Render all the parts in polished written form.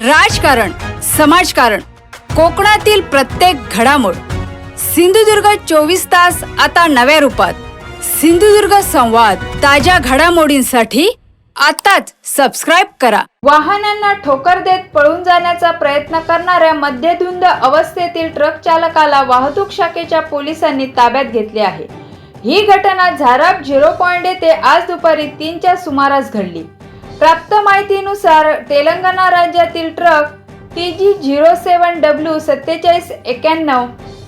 राजकारण, समाजकारण, कोकणातील प्रत्येक घडामोड. सिंधुदुर्ग 24 तास आता नव्या रूपात. सिंधुदुर्ग संवाद. ताज्या घडामोडींसाठी आताच सबस्क्राइब करा. वाहनांना ठोकर देत पळून जाण्याचा प्रयत्न करणाऱ्या मद्यधुंद अवस्थेतील ट्रक चालकाला वाहतूक शाखेच्या पोलिसांनी ताब्यात घेतले आहे. ही घटना झाराप 0 पॉइंट येथे आज दुपारी 3च्या सुमारास घडली. प्राप्त माहितीनुसार तेलंगणा राज्यातील ट्रक TG07W 4791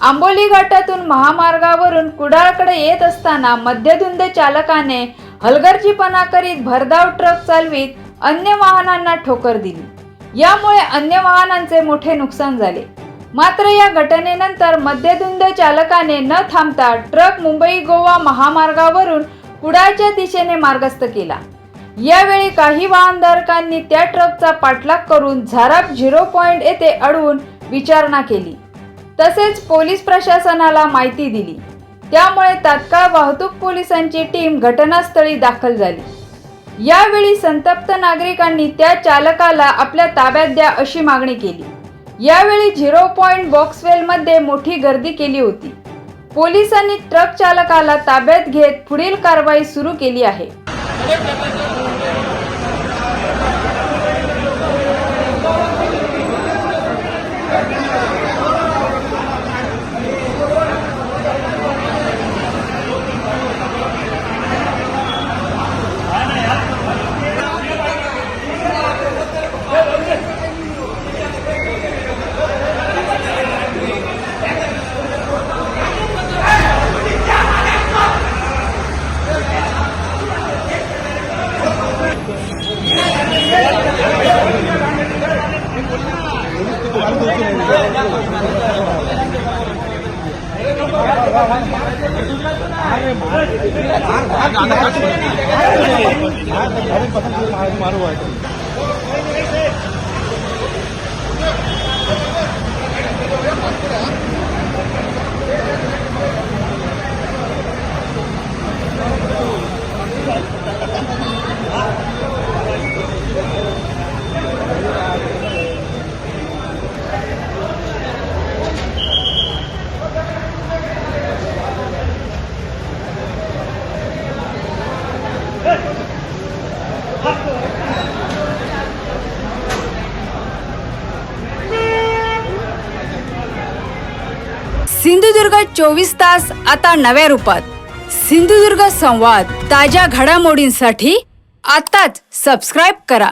आंबोली घाटातून महामार्गावरून कुडाळकडे येत असताना मद्यधुंद चालकाने हलगर्जीपणा करीत भरधाव ट्रक चालवीत अन्य वाहनांना ठोकर दिली. यामुळे अन्य वाहनांचे मोठे नुकसान झाले. मात्र या घटनेनंतर मद्यधुंद चालकाने न थांबता ट्रक मुंबई गोवा महामार्गावरून कुडाळच्या दिशेने मार्गस्थ केला. यावेळी काही वाहनधारकांनी त्या ट्रकचा पाठलाग करून झाराप 0 पॉइंट येथे अडवून विचारणा केली, तसेच पोलीस प्रशासनाला माहिती दिली. त्यामुळे तात्काळ वाहतूक पोलिसांची टीम घटनास्थळी दाखल झाली. यावेळी संतप्त नागरिकांनी त्या चालकाला आपल्या ताब्यात द्या अशी मागणी केली. यावेळी 0 पॉइंट बॉक्सवेलमध्ये मोठी गर्दी केली होती. पोलिसांनी ट्रक चालकाला ताब्यात घेत पुढील कारवाई सुरू केली आहे. सिंधुदुर्ग 24 तास आता नव्या रूपात. सिंधुदुर्ग संवाद. ताज्या घडामोडींसाठी आताच सबस्क्राइब करा.